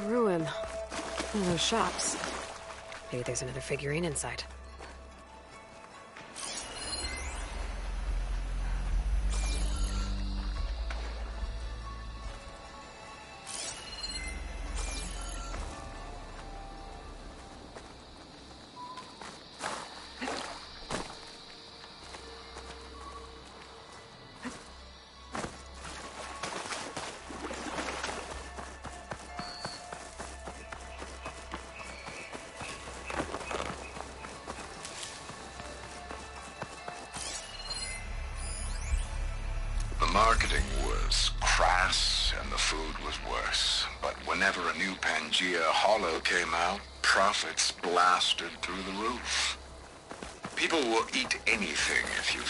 Ruin. One of those shops. Maybe there's another figurine inside. Marketing was crass and the food was worse. But whenever a new Pangea Hollow came out, profits blasted through the roof. People will eat anything if you...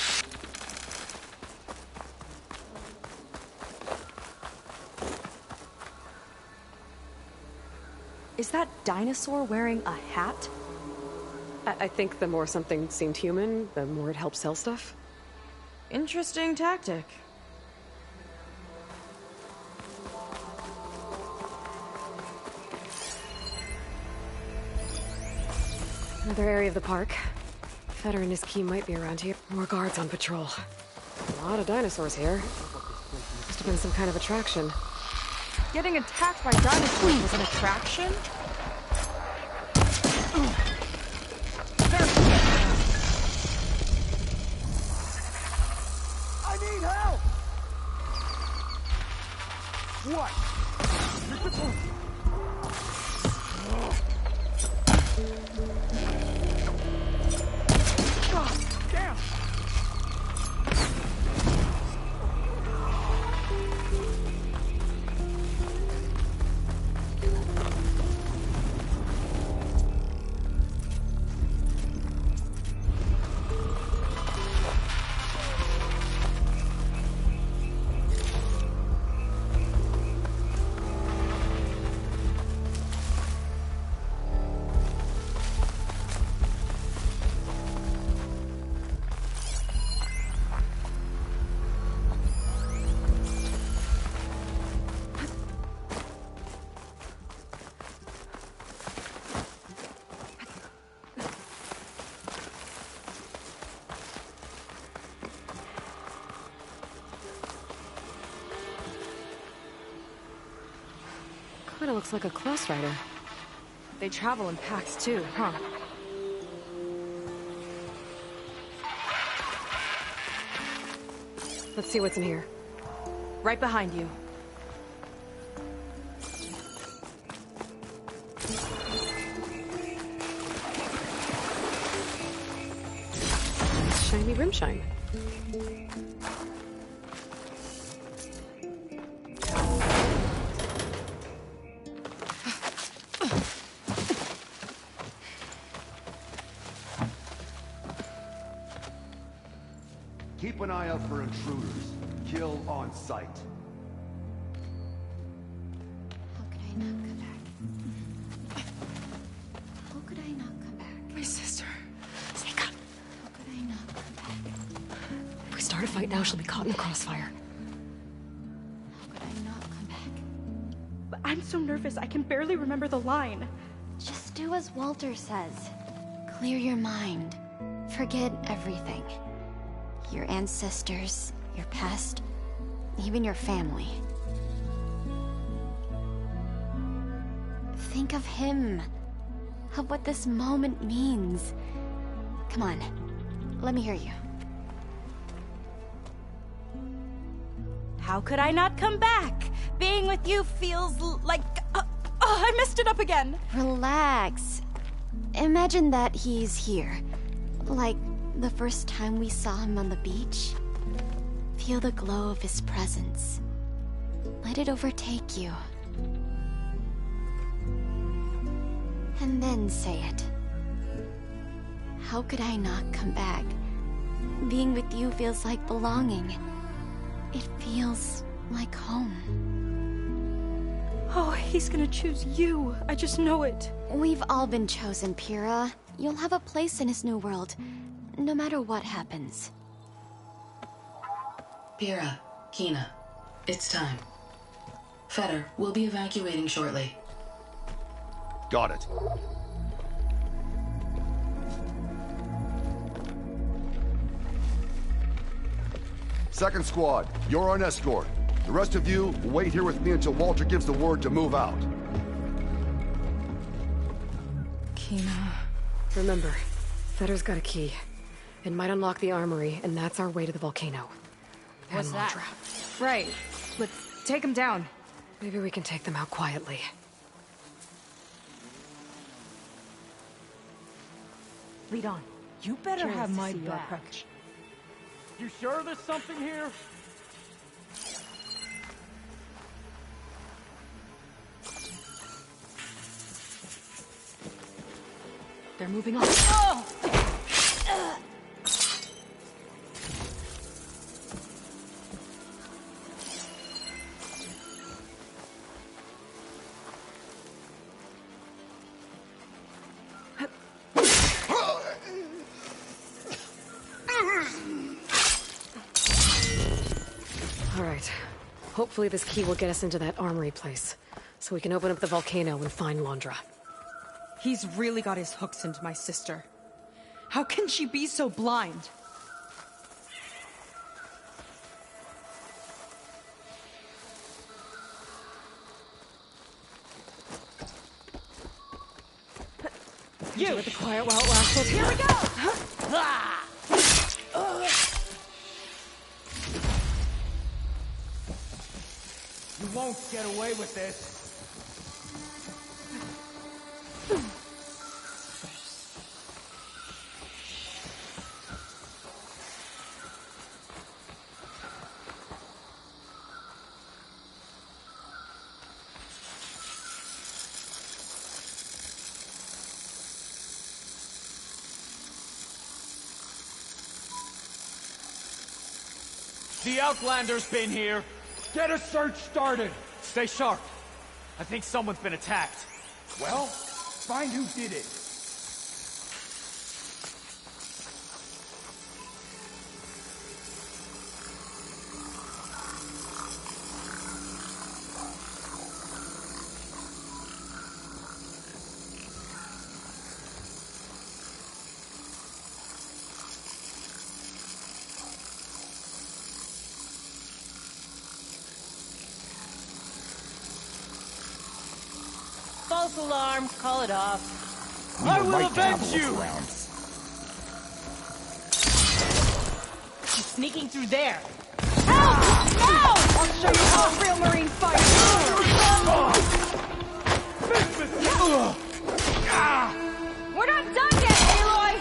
Is that dinosaur wearing a hat? I think the more something seemed human, the more it helped sell stuff. Interesting tactic. Another area of the park. Feder and his key might be around here. More guards on patrol. A lot of dinosaurs here. Must have been some kind of attraction. Getting attacked by dinosaurs was an attraction? I need help! What? Damn! Kinda looks like a Close Rider. They travel in packs too, huh? Let's see what's in here. Right behind you. Shiny rim shine. Keep an eye out for intruders. Kill on sight. How could I not come back? How could I not come back? My sister. Sneak up. How could I not come back? If we start a fight now, she'll be caught in the crossfire. How could I not come back? But I'm so nervous, I can barely remember the line. Just do as Walter says. Clear your mind. Forget everything. Your ancestors, your past, even your family. Think of him. Of what this moment means. Come on, let me hear you. How could I not come back? Being with you feels like... I messed it up again. Relax. Imagine that he's here. Like the first time we saw him on the beach. Feel the glow of his presence. Let it overtake you. and then say it. How could I not come back? Being with you feels like belonging. It feels like home. Oh, he's gonna choose you. I just know it. We've all been chosen, Pyrrha. You'll have a place in his new world, no matter what happens. Pyrrha, Kina, it's time. Fetter, we'll be evacuating shortly. Got it. Second squad, you're on escort. The rest of you, wait here with me until Walter gives the word to move out. Kina. Remember, Fetter's got a key. It might unlock the armory, and that's our way to the volcano. What's And that? Lontra. Right. Let's take him down. Maybe we can take them out quietly. Lead on. You better Curious have to my see your back. approach. You sure there's something here? They're moving on. All right. Hopefully this key will get us into that armory place, so we can open up the volcano and find Londra. He's really got his hooks into my sister. How can she be so blind? You! With the quiet while it lasted. Here we go! You won't get away with this. The Outlander's been here. Get a search started. Stay sharp. I think someone's been attacked. Well, find who did it. False alarm. Call it off. I will avenge you! She's sneaking through there. Help! No! I'll show you how a real Marine fights! We're not done yet, Aloy!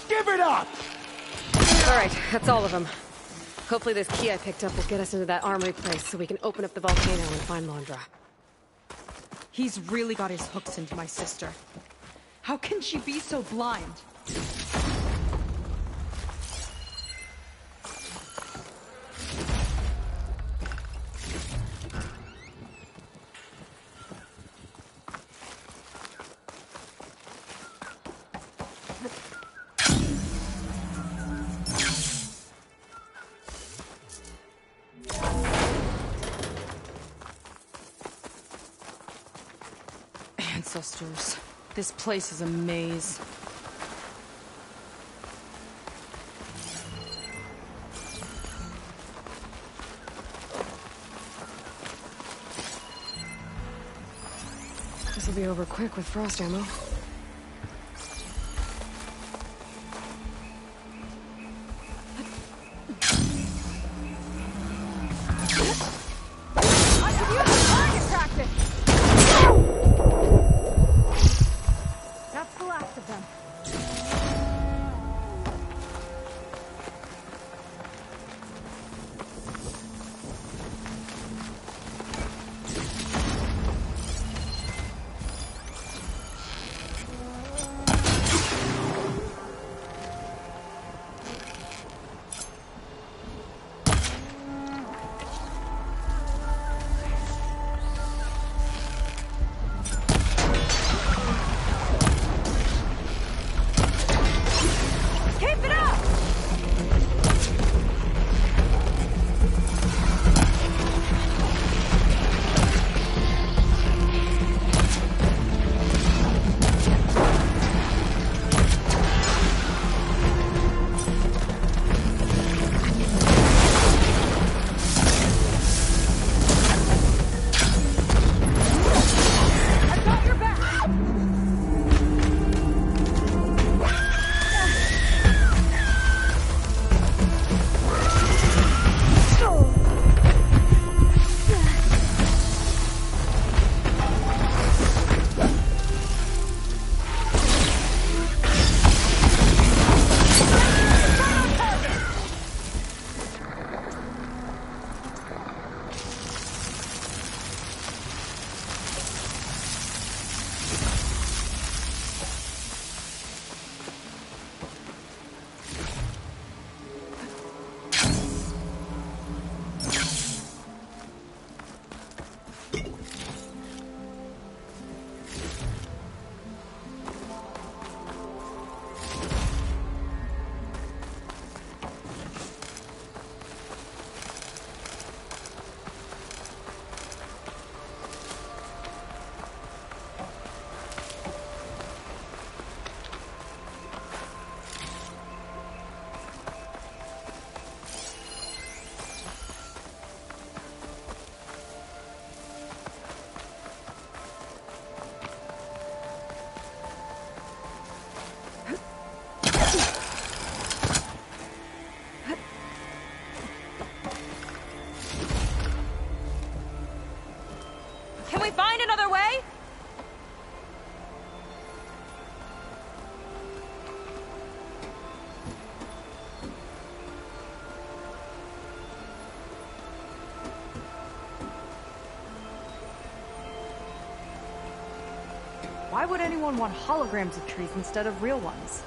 Give it up! All right, that's all of them. Hopefully this key I picked up will get us into that armory place so we can open up the volcano and find Londra. He's really got his hooks into my sister. How can she be so blind? Ancestors. This place is a maze. This will be over quick with frost ammo. I could use a target practice! Why would anyone want holograms of trees instead of real ones?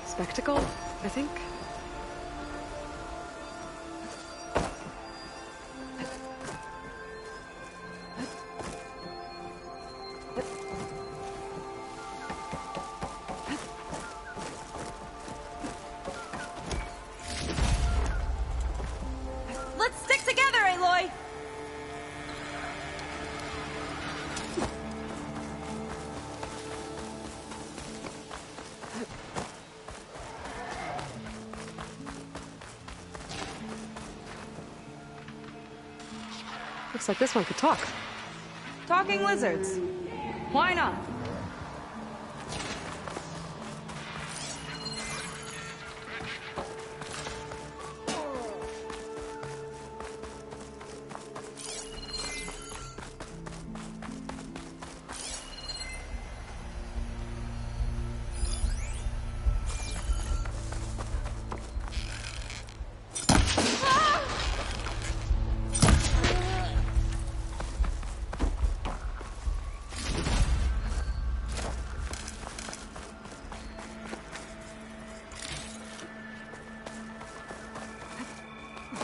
Spectacle, I think. Let's stick together, Aloy! Looks like this one could talk. Talking lizards. Why not?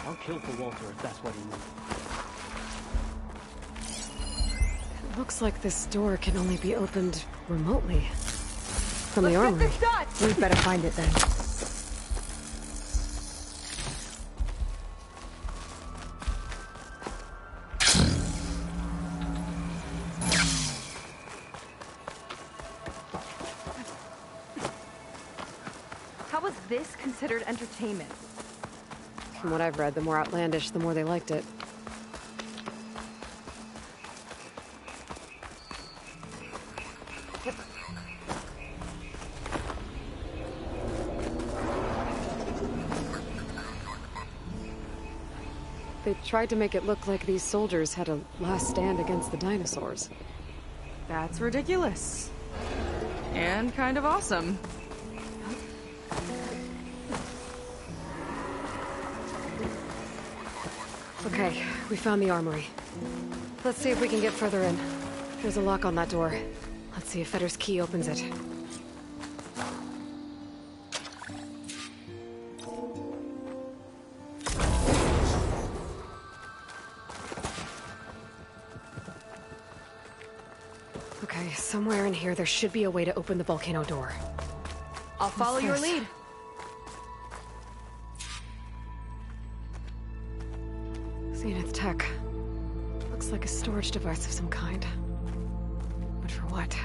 I'll kill for Walter if that's what he needs. It looks like this door can only be opened remotely. From the armory. We'd better find it then. How was this considered entertainment? From what I've read, the more outlandish, the more they liked it. They tried to make it look like these soldiers had a last stand against the dinosaurs. That's ridiculous. And kind of awesome. Okay, we found the armory. Let's see if we can get further in. There's a lock on that door. Let's see if Fetter's key opens it. Okay, somewhere in here there should be a way to open the volcano door. I'll follow your lead. Zenith tech. Looks like a storage device of some kind. But for what?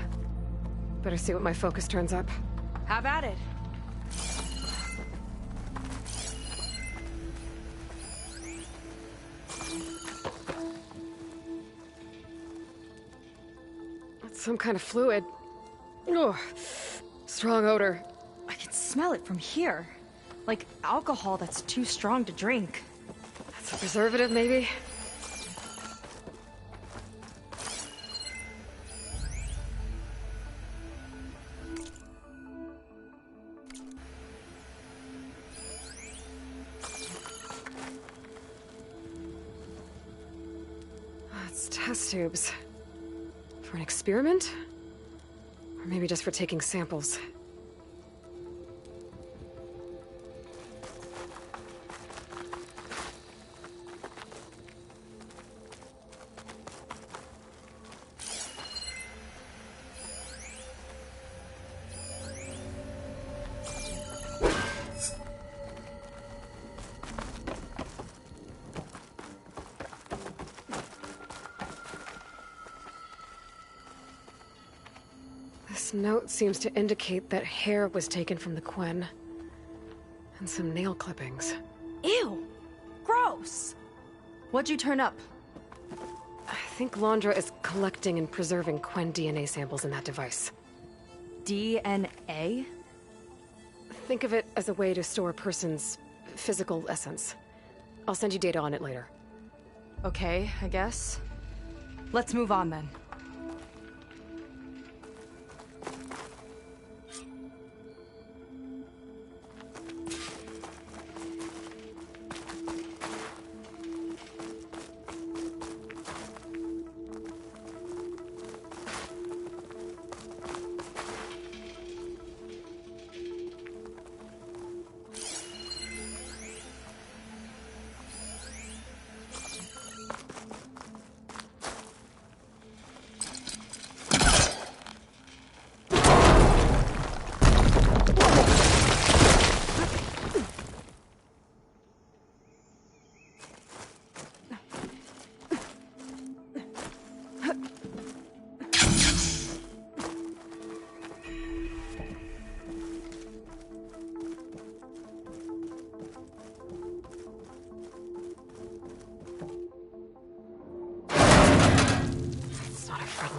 Better see what my focus turns up. Have at it. It's some kind of fluid. Oh, strong odor. I can smell it from here. Like alcohol that's too strong to drink. That's a preservative, maybe? It's test tubes. For an experiment? Or maybe just for taking samples. This note seems to indicate that hair was taken from the Quen. And some nail clippings. Ew! Gross! What'd you turn up? I think Londra is collecting and preserving Quen DNA samples in that device. DNA? Think of it as a way to store a person's physical essence. I'll send you data on it later. Okay, I guess. Let's move on then.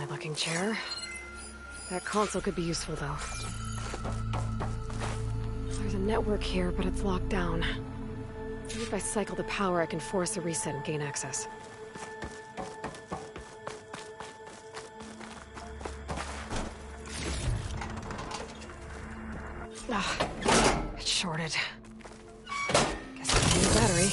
looking chair. That console could be useful, though. There's a network here, but it's locked down. Maybe if I cycle the power, I can force a reset and gain access. It's shorted. Guess I need a battery.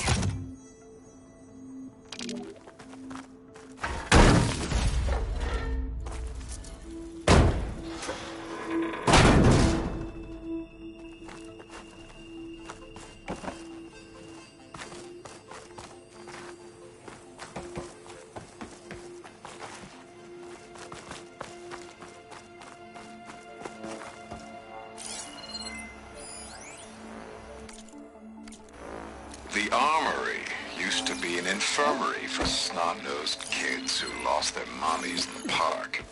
The Armory used to be an infirmary for snot-nosed kids who lost their mommies in the park.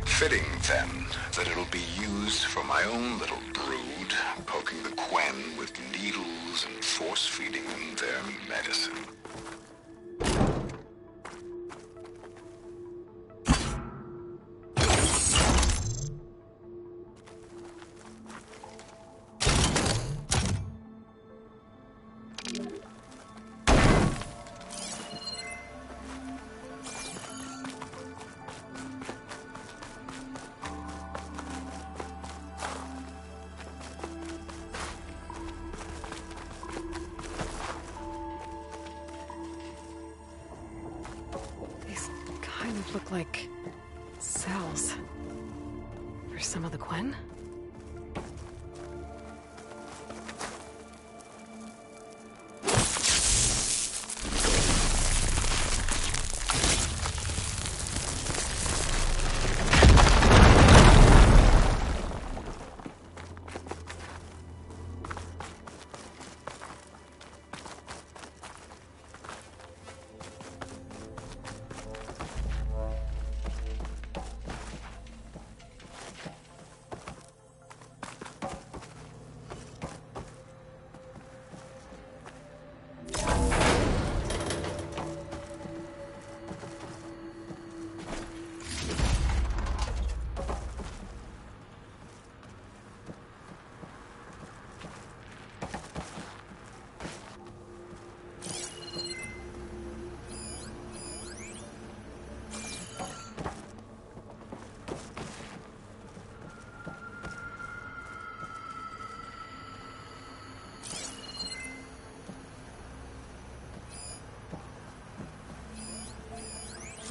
Fitting, then, that it'll be used for my own little brood, poking the Quen with needles and force-feeding them their medicine. Look like cells for some of the Quen.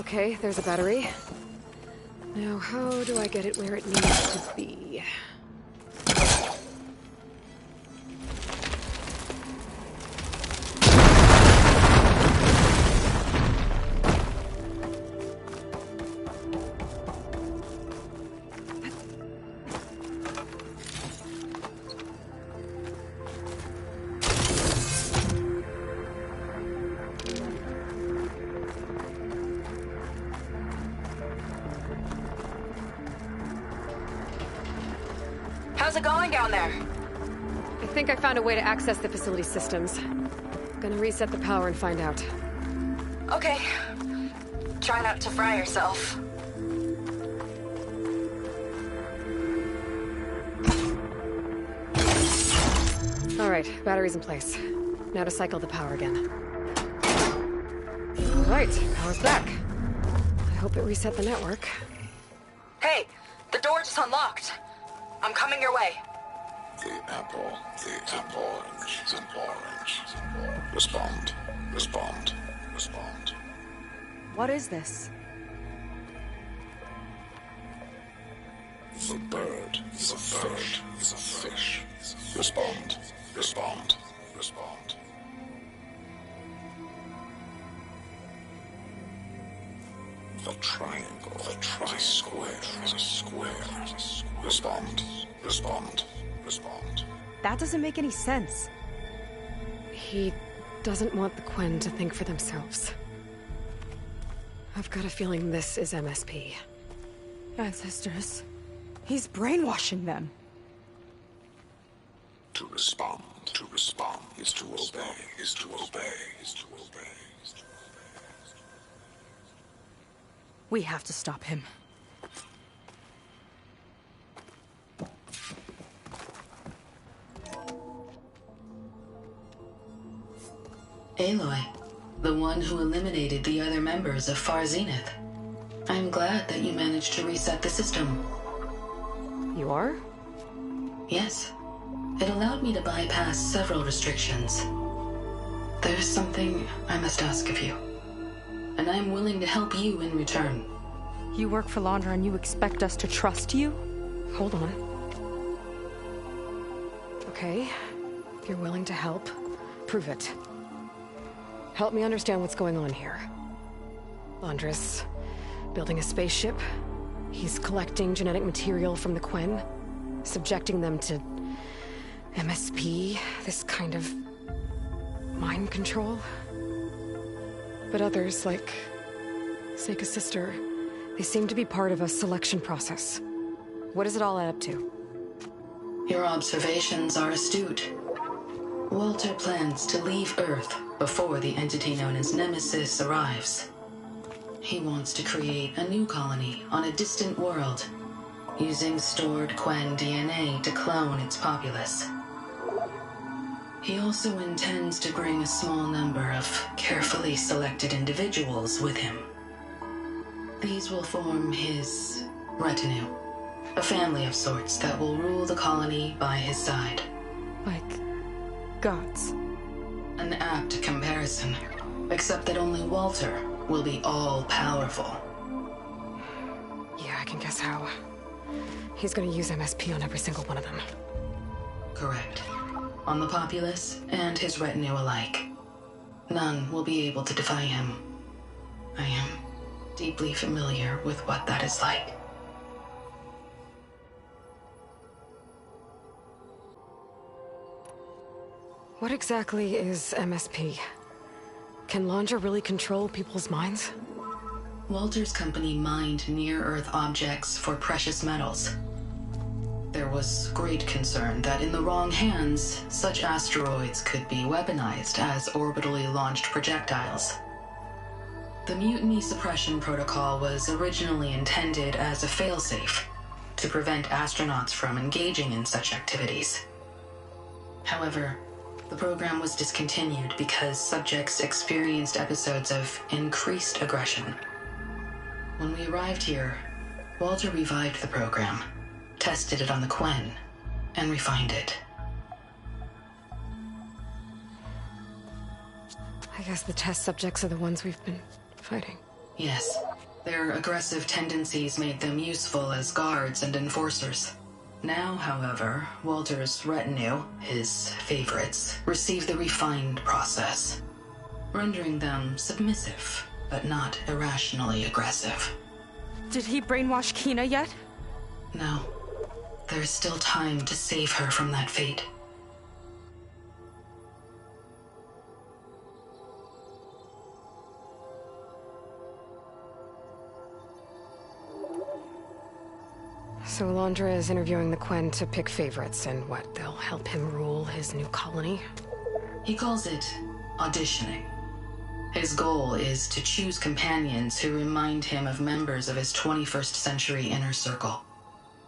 Okay, there's a battery. Now, how do I get it where it needs to be? How's it going down there? I think I found a way to access the facility systems. Gonna reset the power and find out. Okay. Try not to fry yourself. Alright, battery's in place. Now to cycle the power again. Alright, power's back. I hope it reset the network. Hey, the door just unlocked. I'm coming your way. The apple, orange, Respond. What is this? The bird is a fish. Respond. The triangle, is a square. Respond. That doesn't make any sense. He doesn't want the Quen to think for themselves. I've got a feeling this is MSP. Ancestors. He's brainwashing them. To respond is to obey. We have to stop him. Aloy, the one who eliminated the other members of Far Zenith. I'm glad that you managed to reset the system. You are? Yes. It allowed me to bypass several restrictions. There's something I must ask of you, and I'm willing to help you in return. You work for Londra and you expect us to trust you? Hold on. Okay, if you're willing to help, prove it. Help me understand what's going on here. Londra's building a spaceship. He's collecting genetic material from the Quen, subjecting them to MSP, this kind of mind control. But others, like Seika's sister, they seem to be part of a selection process. What does it all add up to? Your observations are astute. Walter plans to leave Earth before the entity known as Nemesis arrives. He wants to create a new colony on a distant world, using stored Quen DNA to clone its populace. He also intends to bring a small number of carefully selected individuals with him. These will form his retinue, a family of sorts that will rule the colony by his side. Like gods. An apt comparison, except that only Walter will be all-powerful. Yeah, I can guess how. He's gonna use MSP on every single one of them. Correct. On the populace and his retinue alike. None will be able to defy him. I am deeply familiar with what that is like. What exactly is MSP? Can Londra really control people's minds? Walter's company mined near-Earth objects for precious metals. There was great concern that in the wrong hands, such asteroids could be weaponized as orbitally launched projectiles. The Mutiny Suppression Protocol was originally intended as a failsafe to prevent astronauts from engaging in such activities. However, the program was discontinued because subjects experienced episodes of increased aggression. When we arrived here, Walter revived the program, tested it on the Quen, and refined it. I guess the test subjects are the ones we've been fighting. Yes. Their aggressive tendencies made them useful as guards and enforcers. Now, however, Walter's retinue, his favorites, receive the refined process, rendering them submissive, but not irrationally aggressive. Did he brainwash Kina yet? No. There is still time to save her from that fate. So Londra is interviewing the Quen to pick favorites, and what, they'll help him rule his new colony? He calls it auditioning. His goal is to choose companions who remind him of members of his 21st century inner circle.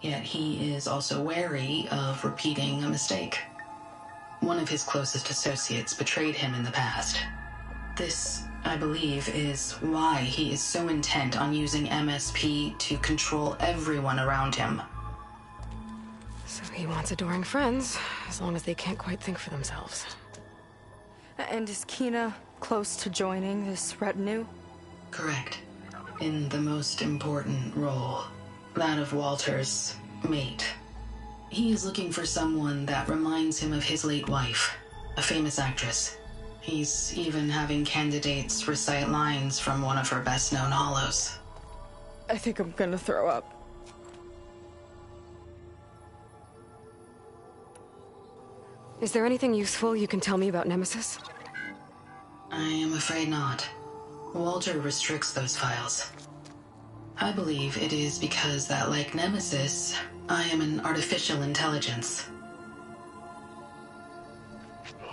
Yet he is also wary of repeating a mistake. One of his closest associates betrayed him in the past. This, I believe, is why he is so intent on using MSP to control everyone around him. So he wants adoring friends, as long as they can't quite think for themselves. And is Kina close to joining this retinue? Correct. In the most important role, that of Walter's mate. He is looking for someone that reminds him of his late wife, a famous actress. He's even having candidates recite lines from one of her best-known hollows. I think I'm gonna throw up. Is there anything useful you can tell me about Nemesis? I am afraid not. Walter restricts those files. I believe it is because that, like Nemesis, I am an artificial intelligence.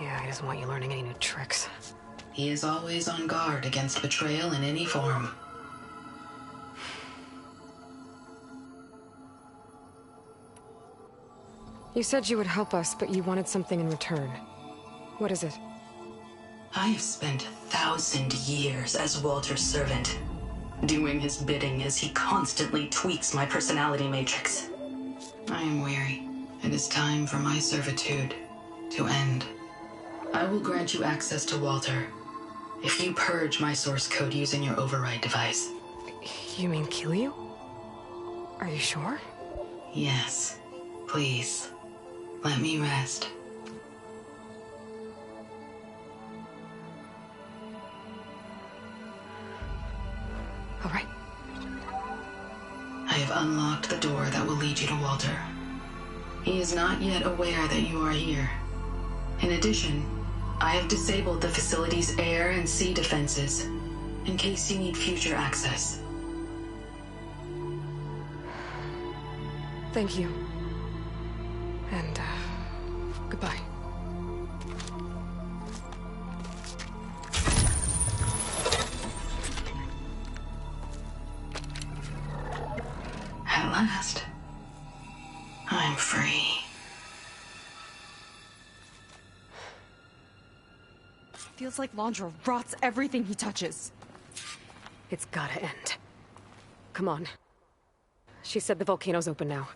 Yeah, he doesn't want you learning any new tricks. He is always on guard against betrayal in any form. You said you would help us, but you wanted something in return. What is it? I have spent 1,000 years as Walter's servant, doing his bidding as he constantly tweaks my personality matrix. I am weary. It is time for my servitude to end. I will grant you access to Walter if you purge my source code using your override device. You mean kill you? Are you sure? Yes. Please, let me rest. All right. I have unlocked the door that will lead you to Walter. He is not yet aware that you are here. In addition, I have disabled the facility's air and sea defenses in case you need future access. Thank you. And, goodbye. At last, I'm free. Feels like Londra rots everything he touches. It's gotta end. Come on. She said the volcano's open now.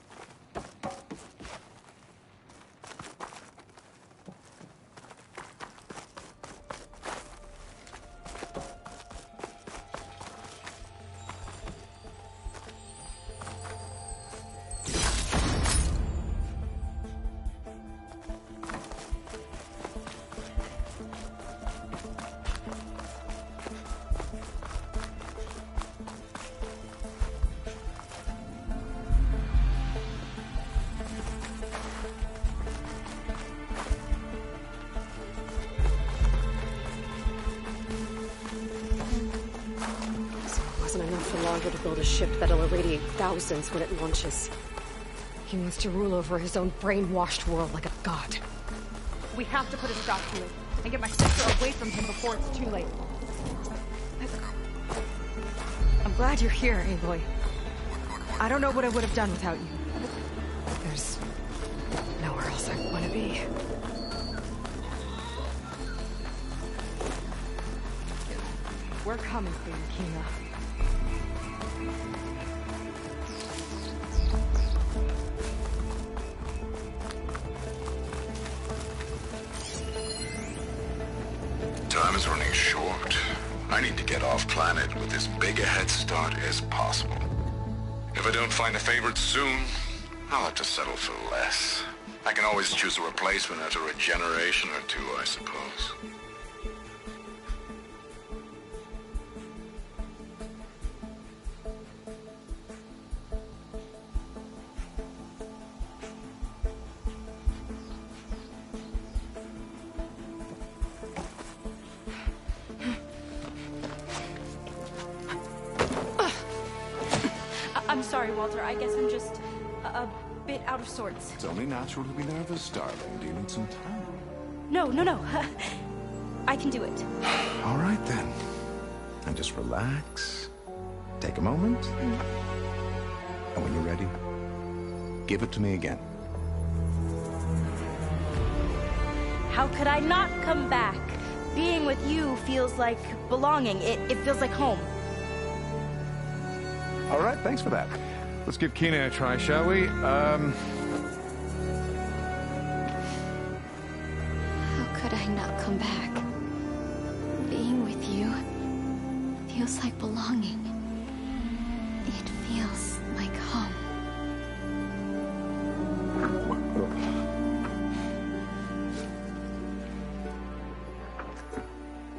To build a ship that'll irradiate thousands when it launches. He wants to rule over his own brainwashed world like a god. We have to put a stop to it and get my sister away from him before it's too late. I'm glad you're here, Aloy. I don't know what I would have done without you. There's nowhere else I want to be. We're coming for you, Kina. Time is running short. I need to get off planet with as big a head start as possible. If I don't find a favorite soon, I'll have to settle for less. I can always choose a replacement after a generation or two, I suppose. I'm sorry, Walter. I guess I'm just a bit out of sorts. It's only natural to be nervous, darling. Do you need some time? No. I can do it. All right, then. And just relax. Take a moment. And when you're ready, give it to me again. How could I not come back? Being with you feels like belonging. It feels like home. All right, thanks for that. Let's give Kina a try, shall we? How could I not come back? Being with you feels like belonging. It feels like home.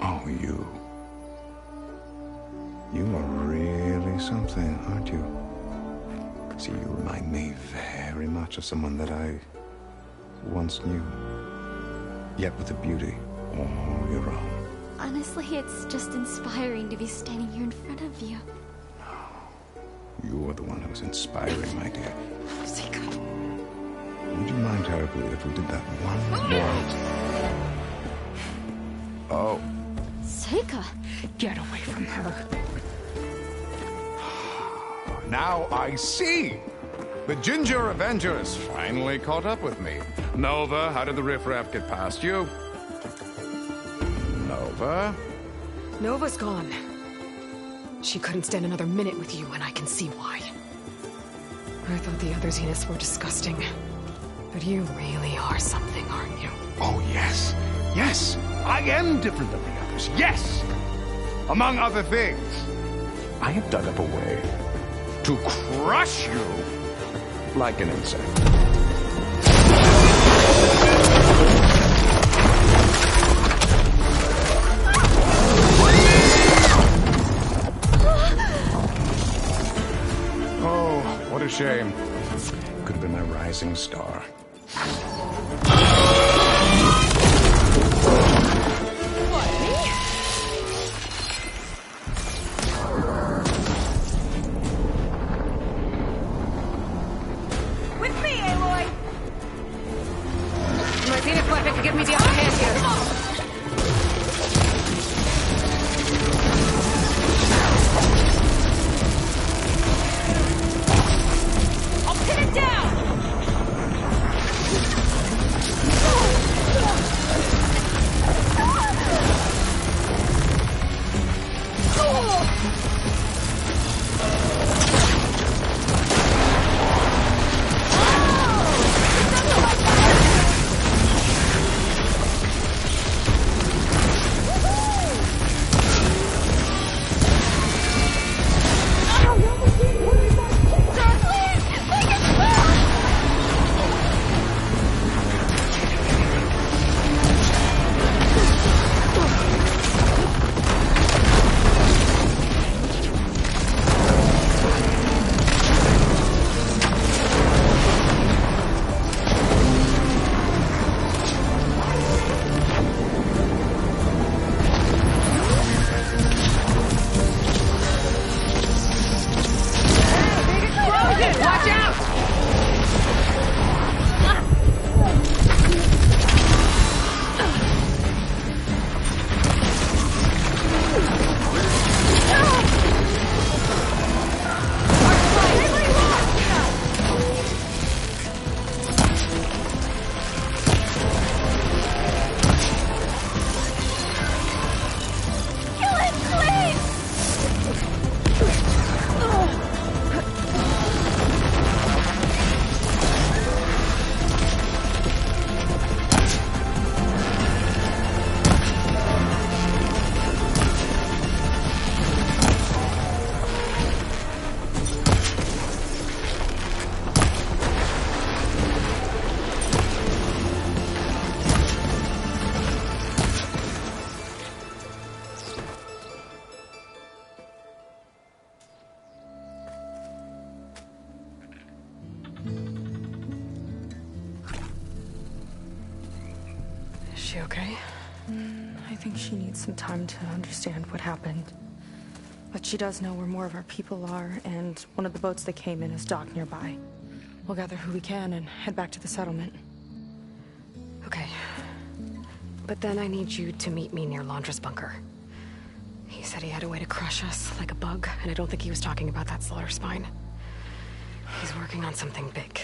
Oh, you. You are really something, aren't you? See, you remind me very much of someone that I once knew. Yet with a beauty all your own. Honestly, it's just inspiring to be standing here in front of you. You are the one who's inspiring, my dear. Seika. Would you mind terribly if we did that one more? Oh. Seika! Get away from her. Now I see! The Ginger Avenger has finally caught up with me. Nova, how did the riffraff get past you? No. Nova? Nova's gone. She couldn't stand another minute with you, and I can see why. I thought the other Zeniths were disgusting. But you really are something, aren't you? Oh, yes. Yes! I am different than the others. Yes! Among other things, I have dug up a way to crush you like an insect. Oh, what a shame. Could have been my rising star. Give me the upper hand here. I'll pin it down! Is she okay? I think she needs some time to understand what happened. But she does know where more of our people are, and one of the boats that came in is docked nearby. We'll gather who we can and head back to the settlement. Okay. But then I need you to meet me near Londra's bunker. He said he had a way to crush us, like a bug, and I don't think he was talking about that slaughter spine. He's working on something big.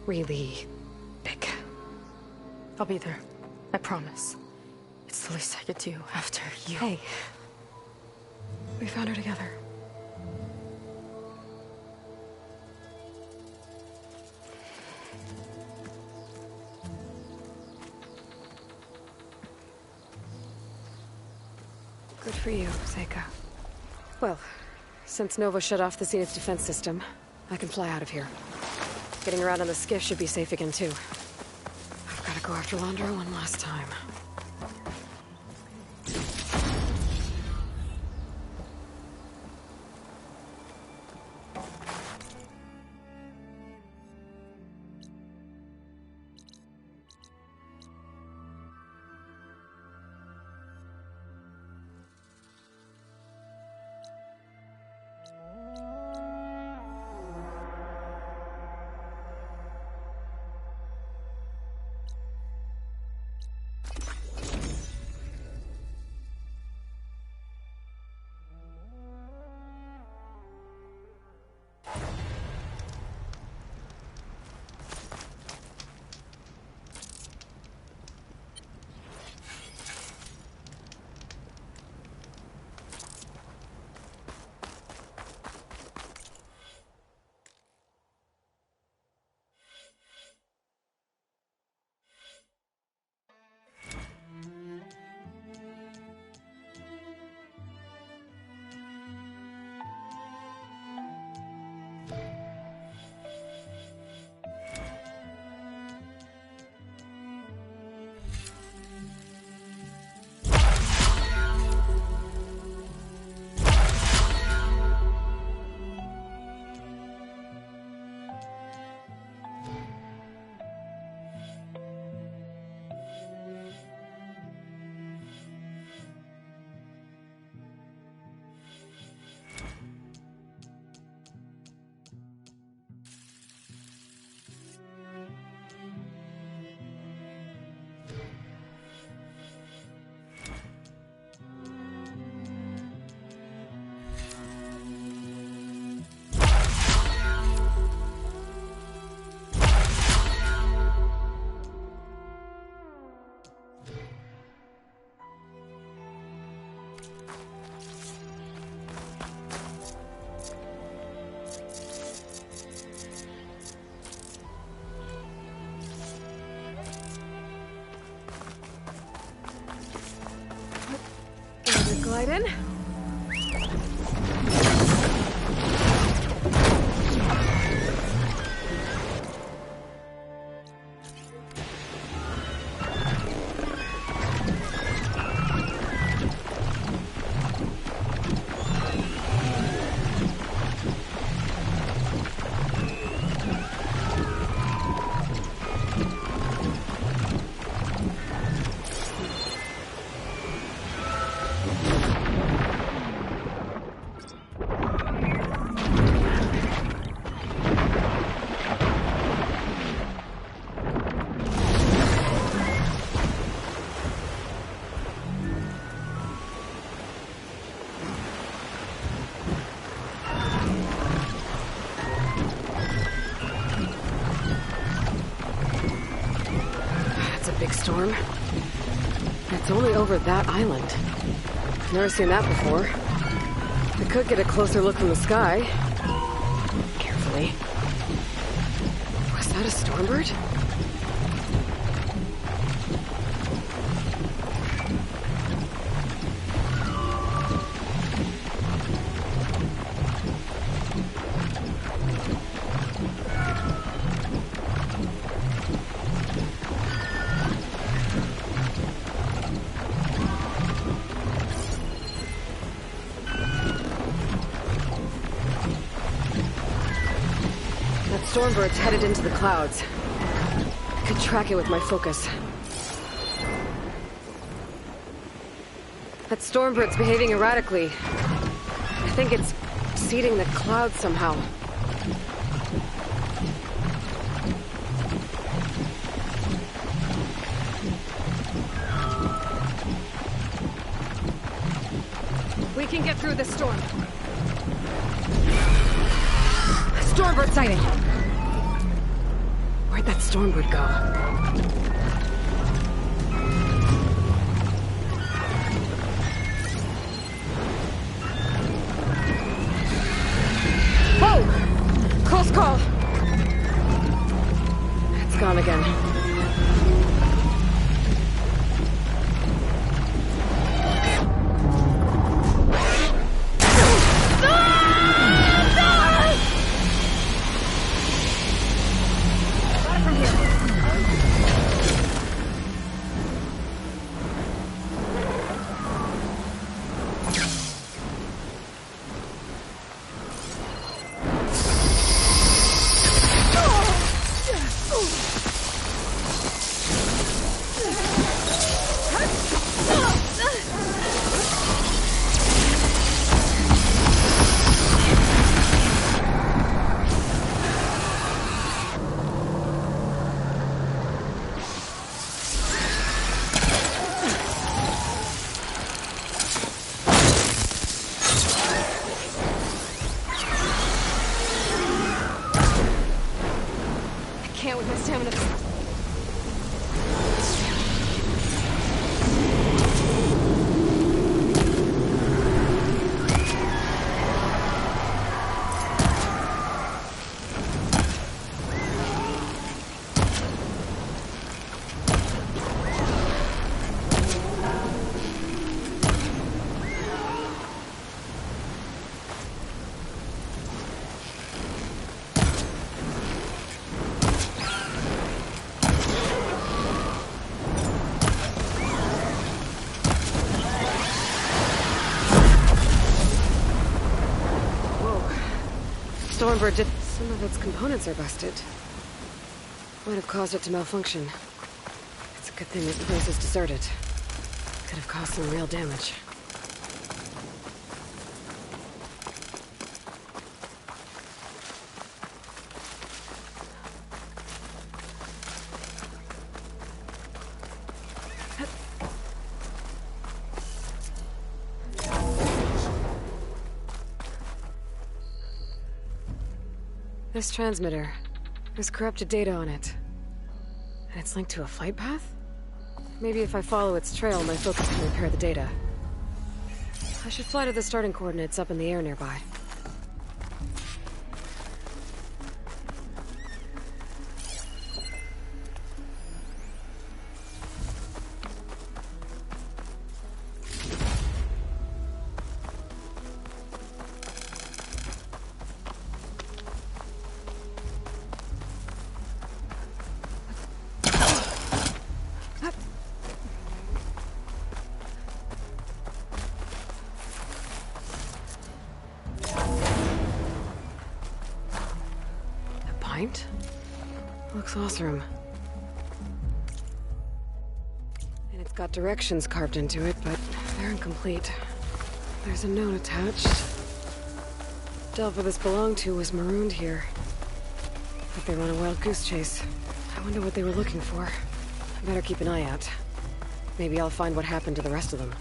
Really big. I'll be there. I promise. It's the least I could do after you. Hey. We found her together. Good for you, Seika. Well, since Nova shut off the Zenith defense system, I can fly out of here. Getting around on the skiff should be safe again, too. I've got to go after Londra one last time. Slide in. Storm. It's only over that island. Never seen that before. I could get a closer look from the sky. Carefully. Was that a Stormbird? Stormbird's headed into the clouds. I could track it with my focus. That Stormbird's behaving erratically. I think it's seeding the clouds somehow. We can get through this storm. Stormbird sighting! Where'd that Stormbird go? Oh! Close call! It's gone again. Stormbird did... Some of its components are busted. Might have caused it to malfunction. It's a good thing this place is deserted. Could have caused some real damage. This transmitter, there's corrupted data on it. And it's linked to a flight path? Maybe if I follow its trail, my focus can repair the data. I should fly to the starting coordinates up in the air nearby. pint? Looks awesome. And it's got directions carved into it, but they're incomplete. There's a note attached. Delva this belonged to was marooned here. But they run a wild goose chase. I wonder what they were looking for. I better keep an eye out. Maybe I'll find what happened to the rest of them.